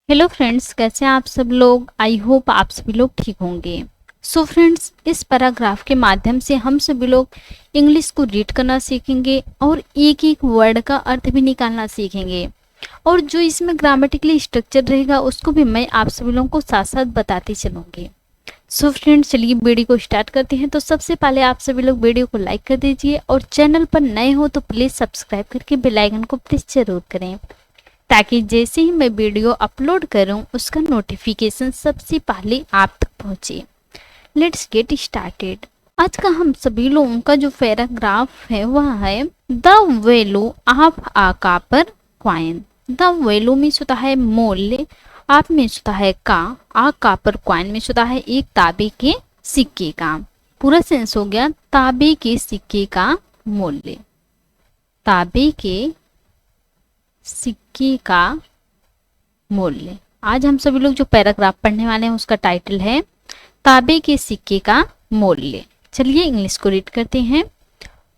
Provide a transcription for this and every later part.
Hello friends, कैसे हैं आप सब लोग। आई होप आप सभी लोग ठीक होंगे। सो फ्रेंड्स, इस पैराग्राफ के माध्यम से हम सभी लोग इंग्लिश को रीड करना सीखेंगे और एक एक वर्ड का अर्थ भी निकालना सीखेंगे। और जो इसमें ग्रामेटिकली स्ट्रक्चर रहेगा उसको भी मैं आप सभी लोगों को साथ साथ बताती चलूँगी। सो फ्रेंड्स, चलिए वीडियो को स्टार्ट करते हैं। तो सबसे पहले आप सभी लोग वीडियो को लाइक कर दीजिए और चैनल पर नए हो तो प्लीज़ सब्सक्राइब करके बेल आइकन को प्रेस जरूर करें, ताकि जैसे ही मैं वीडियो अपलोड करूं उसका नोटिफिकेशन सबसे पहले आप तक पहुंचे। Let's get started. आज का हम सभी लोगों का जो पैराग्राफ है वह है the value of a copper coin. The value में होता है मूल्य, आप में होता है का, आ कॉपर कॉइन में होता है एक तांबे के सिक्के का। पूरा सेंस हो गया, तांबे के सिक्के का मूल्य, तांबे के सिक्के का मूल्य। आज हम सभी लोग जो पैराग्राफ पढ़ने वाले हैं उसका टाइटल है तांबे के सिक्के का मूल्य। चलिए इंग्लिश को रीड करते हैं।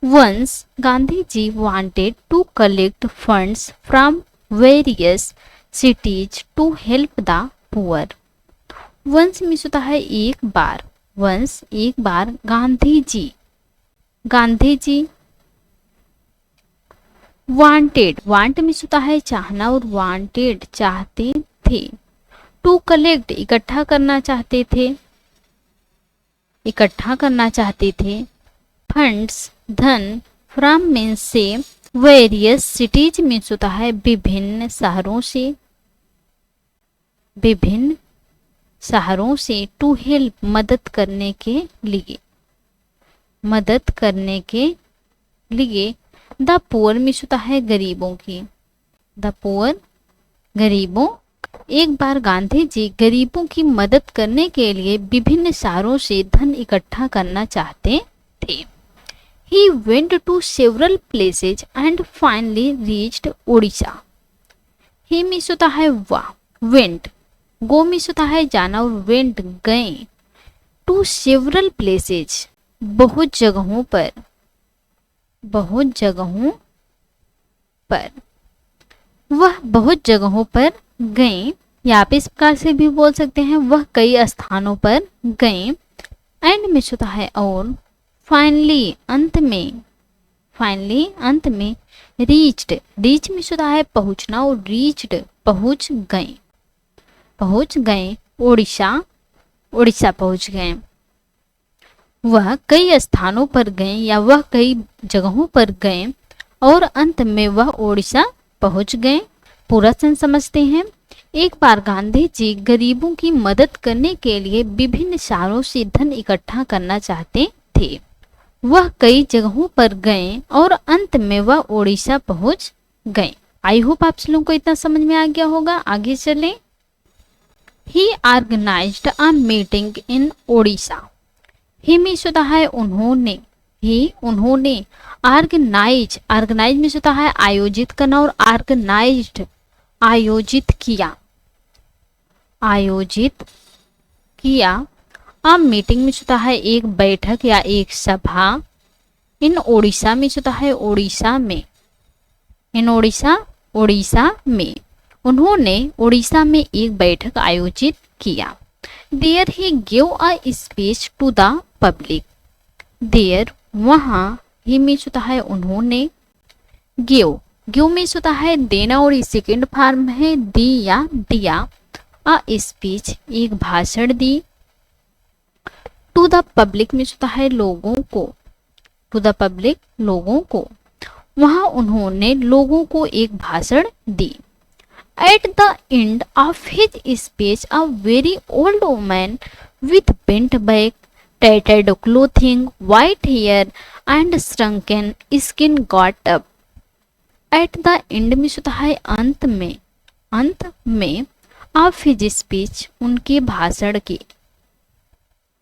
Once Gandhi ji wanted to collect funds from various cities to help the poor. Once means होता है एक बार, वंस एक बार, Gandhi ji, Gandhi ji wanted, want means होता है चाहना और वांटेड चाहते थे। टू कलेक्ट इकट्ठा करना चाहते थे, इकट्ठा करना चाहते थे। फंड्स धन, फ्रॉम मीन्स से, वेरियस सिटीज मीन्स होता है विभिन्न शहरों से, विभिन्न शहरों से। टू हेल्प मदद करने के लिए, मदद करने के लिए। द पुअर मीन्स होता है गरीबों की, द पुअर गरीबों। एक बार गांधी जी गरीबों की मदद करने के लिए विभिन्न शहरों से धन इकट्ठा करना चाहते थे। He went to several places and finally reached Odisha. He means होता है वह, went, go मीन्स होता है जाना और went गए। To several places बहुत जगहों पर, बहुत जगहों पर, वह बहुत जगहों पर गए, या आप इस प्रकार से भी बोल सकते हैं वह कई स्थानों पर गए। एंड में होता है और, फाइनली अंत में, फाइनली अंत में, रीच्ड, रीच में होता है पहुंचना और रीच्ड पहुंच गए, पहुंच गए ओडिशा, ओडिशा पहुंच गए। वह कई स्थानों पर गए या वह कई जगहों पर गए और अंत में वह ओडिशा पहुंच गए। पूरा सेंस समझते हैं। एक बार गांधी जी गरीबों की मदद करने के लिए विभिन्न शहरों से धन इकट्ठा करना चाहते थे। वह कई जगहों पर गए और अंत में वह ओडिशा पहुंच गए। आई होप आप लोगों को इतना समझ में आ गया होगा। आगे चलें। He organized a meeting in Odisha. He means होता है उन्होंने, ही उन्होंने, ऑर्गेनाइज, ऑर्गेनाइज मीन्स होता है आयोजित करना और ऑर्गेनाइज्ड आयोजित किया, आयोजित किया। अ मीटिंग मीन्स होता है एक बैठक या एक सभा। इन ओडिशा मीन्स होता है ओडिशा में, इन ओडिशा, ओडिशा में। उन्होंने ओडिशा में एक बैठक आयोजित किया। There he gave a speech to the public. There वहाँ, ही मीन्स होता है उन्होंने, गिव, गिव मीन्स होता है देना और इस सेकेंड फॉर्म है दी या दिया। अ स्पीच एक भाषण दी। टू द पब्लिक मीन्स होता है लोगों को, टू द पब्लिक लोगों को। वहाँ उन्होंने लोगों को एक भाषण दी। At the end of his speech, a very old woman with bent back, tattered clothing, white hair, and shrunken skin got up. At the end में होता है अंत में, अंत में। of his speech उनके भाषण के,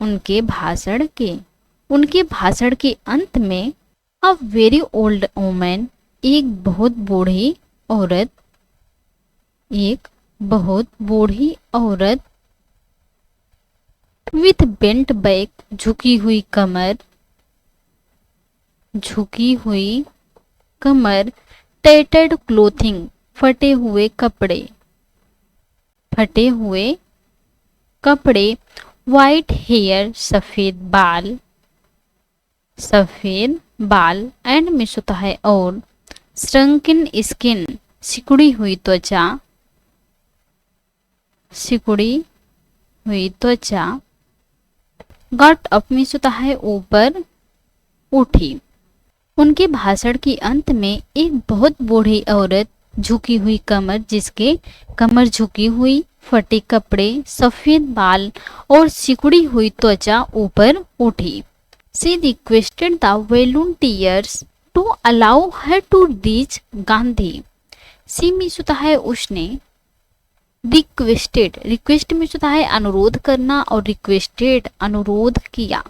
उनके भाषण के, उनके भाषण के अंत में। a very old woman एक बहुत बूढ़ी औरत, एक बहुत बूढ़ी औरत। विथ बेंट बैक झुकी हुई कमर, झुकी हुई कमर। टेटेड क्लोथिंग फटे हुए कपड़े, फटे हुए कपड़े, वाइट हेयर सफेद बाल एंड मीन्स होता है और, श्रंकन स्किन सिकुड़ी हुई त्वचा, गॉट अप मीन्स होता है ऊपर उठी। उनके भाषण के अंत में एक बहुत बूढ़ी औरत, झुकी हुई कमर, जिसके कमर झुकी हुई, फटे कपड़े, सफेद बाल और सिकुड़ी हुई त्वचा ऊपर उठी। She requested the volunteers to allow her to reach Gandhi. She means होता है उसने, रिक्वेस्ट मीन्स होता है अनुरोध करना और रिक्वेस्टेड अनुरोध किया।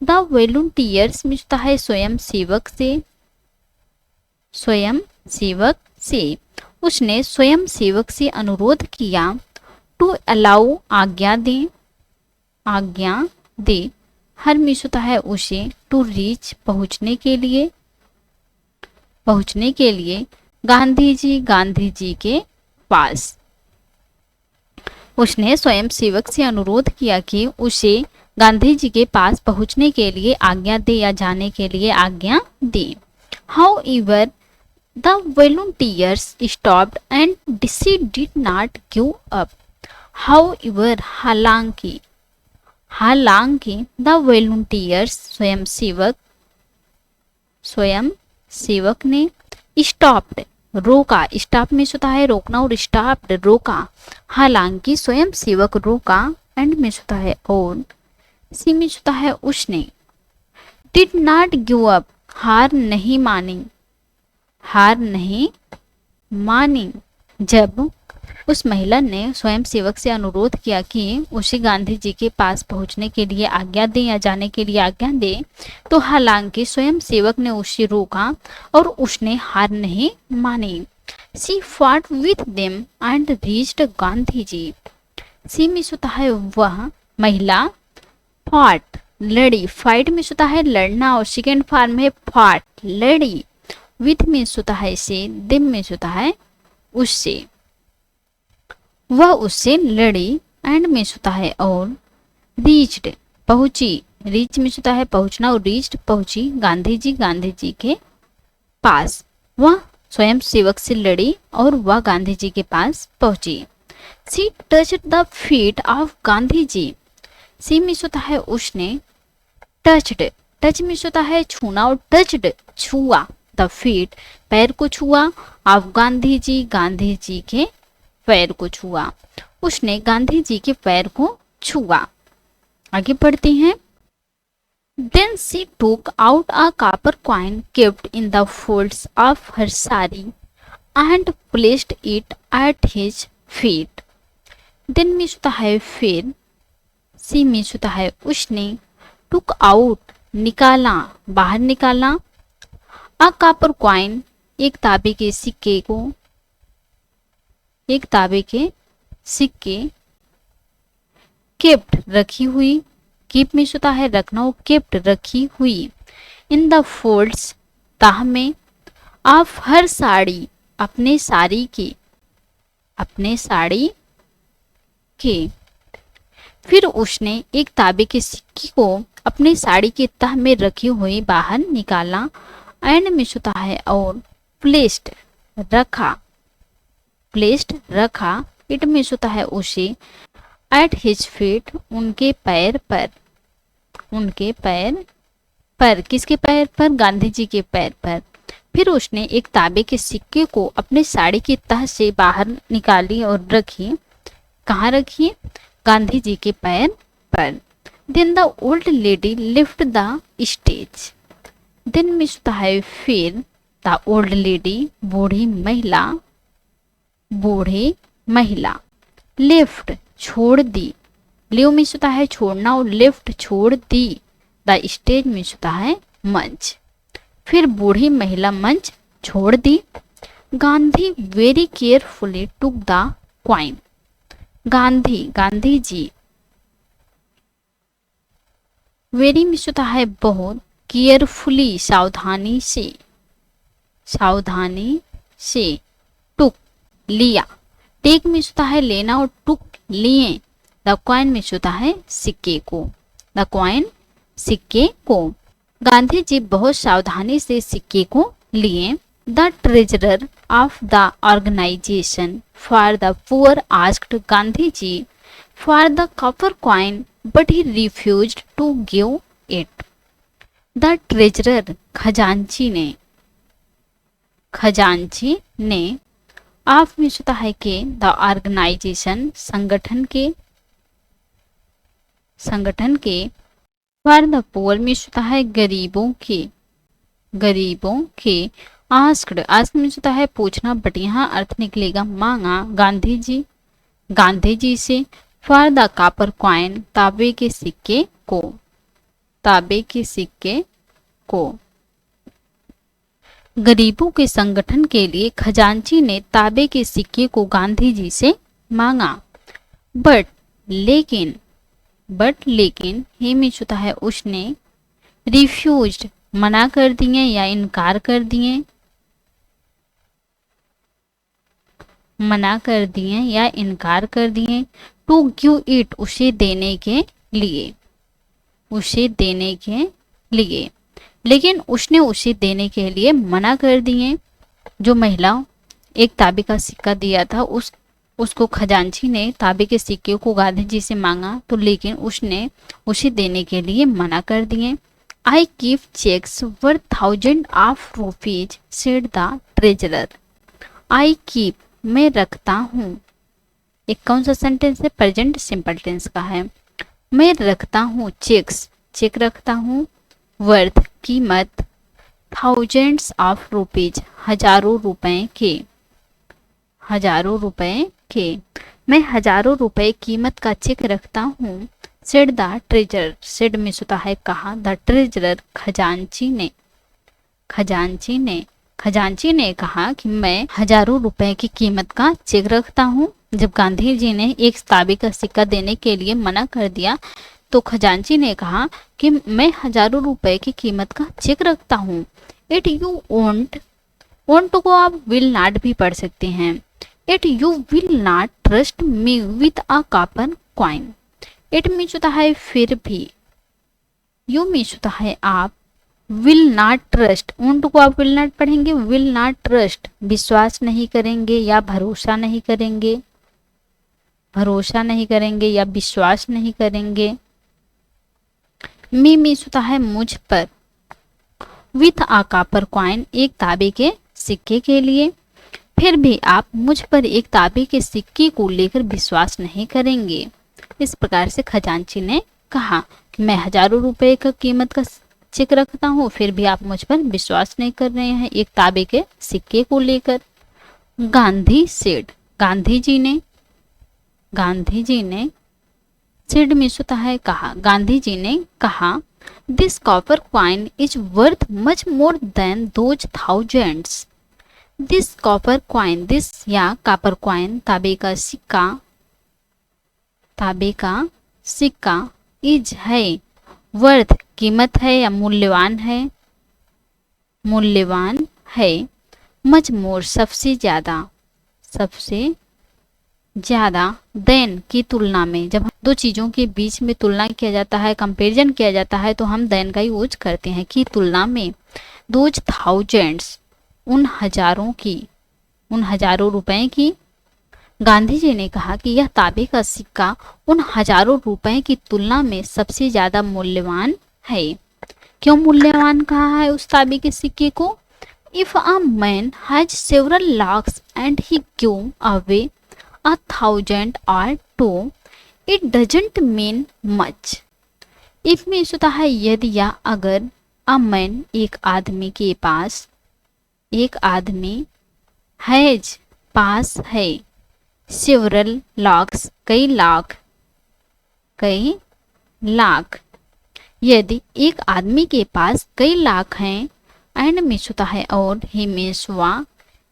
द वॉलंटियर्स मीन्स होता है स्वयं सेवक से उसने स्वयं सेवक से अनुरोध किया। टू अलाउ आज्ञा दे। हर मीन्स होता है उसे, टू रीच पहुंचने के लिए गांधी जी के पास। उसने स्वयं सेवक से अनुरोध किया कि उसे गांधी जी के पास पहुंचने के लिए आज्ञा दे या जाने के लिए आज्ञा दे। However, the volunteers stopped and she did not give up. However, हालांकि the volunteers स्वयं सेवक ने stopped रोका। स्टॉप मीन्स होता है रोकना और स्टॉप्ड रोका। हालांकि स्वयं सेवक रोका एंड मीन्स होता है और, सी मीन्स होता है उसने, डिड नॉट गिव अप हार नहीं मानी। जब उस महिला ने स्वयं सेवक से अनुरोध किया कि उसे गांधी जी के पास पहुंचने के लिए आज्ञा दे या जाने के लिए आज्ञा दे, तो हालांकि स्वयं सेवक ने उसे रोका और उसने हार नहीं मानी। She fought with them and reached Gandhi ji. She means होता है वह महिला, फॉट लड़ी, फाइट मीन्स होता है लड़ना और सेकेंड फॉर्म है फॉट लड़ी। विथ मीन्स होता है से, दिम मीन्स होता है उससे, वह उससे लड़ी एंड मीन्स होता है और, रीच्ड पहुंची, रीच मीन्स होता है पहुंचना और रीच्ड पहुंची गांधी जी के पास। वह स्वयं सेवक से लड़ी और वह गांधी जी के पास पहुंची। She touched the feet of Gandhi ji. She means होता है उसने, टच्ड, टच मीन्स होता है छूना और टच्ड छुआ, द फीट पैर को छुआ, ऑफ गांधी जी के पैर को छुआ। उसने गांधी जी के पैर को छुआ। आगे पढ़ते हैं। Then she took out a copper coin kept in the folds of her sari and placed it at his feet. Then means होता है फिर, सी मीन्स होता है उसने, took out निकाला, बाहर निकाला, a copper coin एक तांबे के सिक्के, kept रखी हुई, कीप मीन्स होता है रखना और केप्ट रखी हुई, इन द फोल्ड्स ताह में, ऑफ हर साड़ी अपने साड़ी के। फिर उसने एक तांबे के सिक्के को अपने साड़ी के तह में रखी हुई बाहर निकाला, एंड मीन्स होता है और, प्लेस्ड रखा, इट मीन्स होता है उसे, एट हिज फीट उनके पैर पर, किसके पैर पर, गांधी जी के पैर पर। फिर उसने एक तांबे के सिक्के को अपने साड़ी की तह से बाहर निकाली और रखी, कहाँ रखी, गांधी जी के पैर पर। Then the old lady lift the stage. Then means होता है फिर, द ओल्ड लेडी बूढ़ी महिला, लिफ्ट छोड़ दी, लिव मीन्स होता है छोड़ना और लिफ्ट छोड़ दी, द स्टेज मीन्स होता है मंच। फिर बूढ़ी महिला मंच छोड़ दी। Gandhi very carefully took the coin. Gandhi ji, very means होता है बहुत, केयरफुली सावधानी से, टुक लिया। टेक मीन्स होता है लेना और टुक लिए। द कॉइन मीन्स होता है सिक्के को। द कॉइन सिक्के को। गांधी जी बहुत सावधानी से सिक्के को लिए। The treasurer of the organization for the poor asked Gandhi ji for the copper coin but he refused to give it. The treasurer खजांची ने ऑफ मीन्स होता है के, द ऑर्गेनाइजेशन संगठन के फॉर द पुअर मीन्स होता है गरीबों के आस्क्ड मीन्स होता है पूछना, बट यहाँ अर्थ निकलेगा मांगा गांधी जी से फॉर द कॉपर कॉइन तांबे के सिक्के को। गरीबों के संगठन के लिए खजांची ने तांबे के सिक्के को गांधी जी से मांगा। बट लेकिन ही मीन्स होता है उसने, रिफ्यूज्ड मना कर दिए या इनकार कर दिए, टू गिव इट उसे देने के लिए, लेकिन उसने उसे देने के लिए मना कर दिए। जो महिला एक तांबे का सिक्का दिया था उसको खजांची ने तांबे के सिक्के को गांधी जी से मांगा, तो लेकिन उसने उसे देने के लिए मना कर दिए। I keep cheques worth 1000 of rupees said the treasurer. I keep मैं रखता हूँ। एक कौन सा सेंटेंस है? प्रेजेंट सिंपल टेंस का है। मैं रखता हूँ चेक रखता हूँ, वर्थ कीमत, थाउजेंड्स ऑफ रुपीज हजारों रुपए के। मैं हजारों रुपए कीमत का चेक रखता हूँ। सेड द ट्रेजरर, सेड में होता है कहा, द ट्रेजरर खजांची ने कहा कि मैं हजारों रुपए की कीमत का चेक रखता हूँ। जब गांधी जी ने एक तांबे का सिक्का देने के लिए मना कर दिया तो खजांची ने कहा कि मैं हजारों रुपए की कीमत का चेक रखता हूँ। इट यू वोंट को आप विल नॉट भी पढ़ सकते हैं। It you will not trust me with a copper coin. It means होता है फिर भी, यू मीन्स होता है आप, विल नॉट ट्रस्ट, वोंट को आप विल नॉट पढ़ेंगे, विल नॉट ट्रस्ट विश्वास नहीं करेंगे या भरोसा नहीं करेंगे या विश्वास नहीं करेंगे। मी मीन्स होता है मुझ पर, विथ आ कॉपर कॉइन एक तांबे के सिक्के के लिए, फिर भी आप मुझ पर एक तांबे के सिक्के को लेकर विश्वास नहीं करेंगे। इस प्रकार से खजांची ने कहा कि मैं हजारों रुपए का कीमत का चेक रखता हूँ, फिर भी आप मुझ पर विश्वास नहीं कर रहे हैं एक तांबे के सिक्के को लेकर। गांधी सेड, गांधी जी ने सेड मीन्स होता है कहा, गांधी जी ने कहा, this copper coin is worth much more than those thousands. This copper coin, this या कॉपर कॉइन तांबे का इज है, वर्थ कीमत है या मूल्यवान है, मच मोर सबसे ज्यादा, देन की तुलना में। जब दो चीजों के बीच में तुलना किया जाता है, कंपैरिजन किया जाता है, तो हम देन का यूज करते हैं, की तुलना में। दोज थाउजेंड्स उन हजारों रुपए की। गांधी जी ने कहा कि यह तांबे का सिक्का उन हजारों रुपए की तुलना में सबसे ज्यादा मूल्यवान है। क्यों मूल्यवान कहा है उस तांबे के सिक्के को? If a man has several lakhs and he give away 1000 or 2, it doesn't mean much. If में होता है यदि या अगर, अ मैन एक आदमी हैज पास है, सेवरल लाख्स कई लाख, यदि एक आदमी के पास कई लाख हैं, एंड मीन्स होता है और, ही मीन्स वह,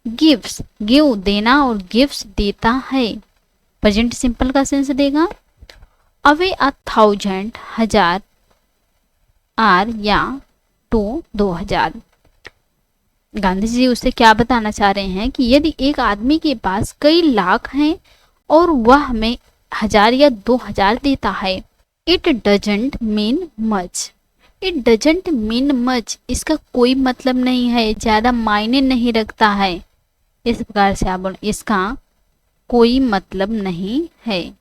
गिव्स गिव देना और गिव्स देता है, प्रेजेंट सिंपल का सेंस देगा। अवे 1000 हजार, आर या 2 2000, गांधी जी उससे क्या बताना चाह रहे हैं कि यदि एक आदमी के पास कई लाख हैं और वह हमें 1000 या 2000 देता है, it doesn't mean much. It doesn't mean much, इसका कोई मतलब नहीं है, ज्यादा मायने नहीं रखता है। इस प्रकार से आप बोल, इसका कोई मतलब नहीं है,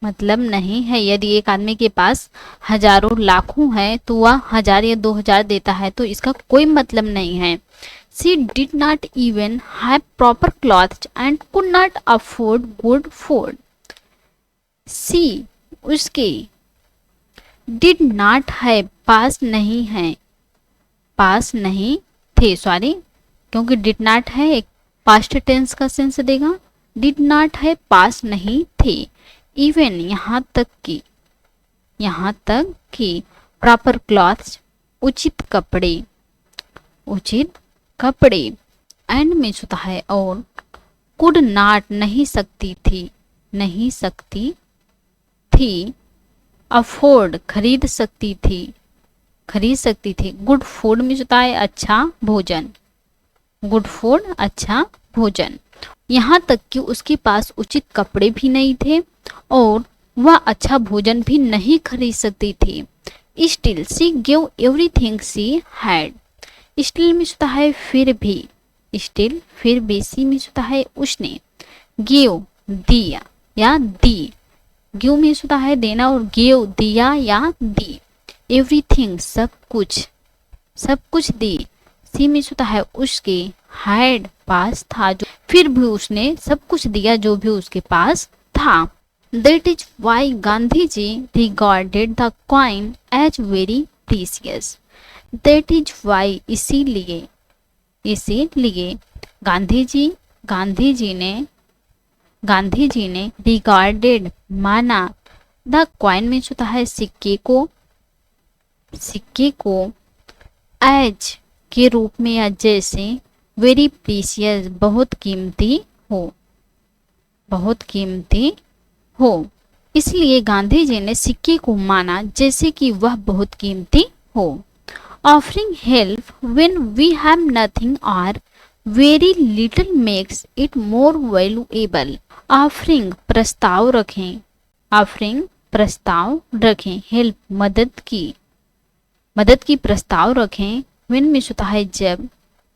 मतलब नहीं है। यदि एक आदमी के पास हजारों लाखों है तो वह 1000 या 2000 देता है तो इसका कोई मतलब नहीं है। She did not even have proper clothes and could not afford good food. She उसके, डिड नॉट है पास नहीं है, पास नहीं थे, सॉरी, क्योंकि डिड नॉट है एक पास्ट टेंस का सेंस देगा। डिड नॉट है पास नहीं थे, इवन यहाँ तक कि, यहाँ तक कि प्रॉपर क्लॉथ्स उचित कपड़े, उचित कपड़े, एंड में होता है और, कुड नॉट नहीं सकती थी, नहीं सकती थी, अफोर्ड खरीद सकती थी, खरीद सकती थी, गुड फूड में होता है अच्छा भोजन, गुड फूड अच्छा भोजन, यहाँ तक कि उसके पास उचित कपड़े भी नहीं थे और वह अच्छा भोजन भी नहीं खरीद सकती थी। Still she give everything she had. Still में होता है फिर भी, स्टिल फिर भी, सी में होता है उसने, गिव दिया या दी, गिव में होता है देना और गिव दिया या दी, एवरीथिंग सब कुछ, सब कुछ दी, सी में होता है उसके, हैड पास था, जो फिर भी उसने सब कुछ दिया जो भी उसके पास था। That is why Gandhi ji regarded the coin as very precious. That is why इसीलिए, इसीलिए गांधी जी ने regarded माना, the coin में होता है सिक्के को, सिक्के को, as के रूप में या जैसे, वेरी प्रीसियस बहुत कीमती हो, बहुत कीमती हो, इसलिए गांधी जी ने सिक्के को माना जैसे कि वह बहुत कीमती हो। Offering help when we have nothing or very little makes it more valuable. Offering प्रस्ताव रखें, ऑफरिंग प्रस्ताव रखें, हेल्प मदद की प्रस्ताव रखें, व्हेन में होता है जब,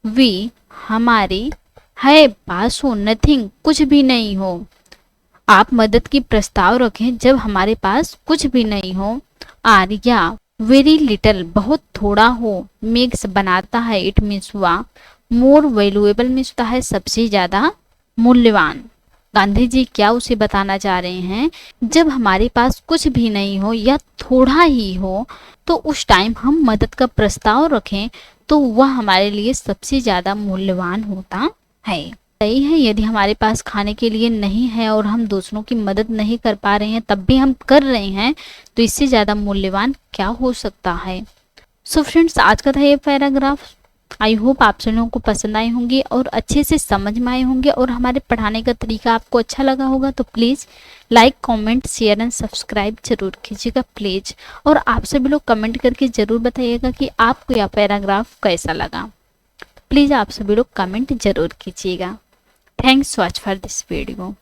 वी हमारे, है पास हो, नथिंग कुछ भी नहीं हो। आप मदद की प्रस्ताव रखें जब हमारे पास कुछ भी नहीं हो, आर या वेरी लिटल बहुत थोड़ा हो, मेक्स बनाता है, इट मीन्स हुआ, मोर वैल्यूएबल मीन्स होता है सबसे ज्यादा मूल्यवान। गांधी जी क्या उसे बताना चाह रहे हैं, जब हमारे पास कुछ भी नहीं हो या थोड़ा ही हो तो उस टाइम हम मदद का प्रस्ताव रखें तो वह हमारे लिए सबसे ज्यादा मूल्यवान होता है। सही है, यदि हमारे पास खाने के लिए नहीं है और हम दूसरों की मदद नहीं कर पा रहे हैं तब भी हम कर रहे हैं तो इससे ज्यादा मूल्यवान क्या हो सकता है। सो फ्रेंड्स, आज का था ये पैराग्राफ। आई होप आप सभी लोगों को पसंद आए होंगे और अच्छे से समझ में आए होंगे और हमारे पढ़ाने का तरीका आपको अच्छा लगा होगा। तो please like, comment, share and subscribe जरूर कीजिएगा प्लीज़। और आप सभी लोग कमेंट करके ज़रूर बताइएगा कि आपको यह पैराग्राफ कैसा लगा। प्लीज़ आप सभी लोग कमेंट जरूर कीजिएगा। Thanks so much for this video.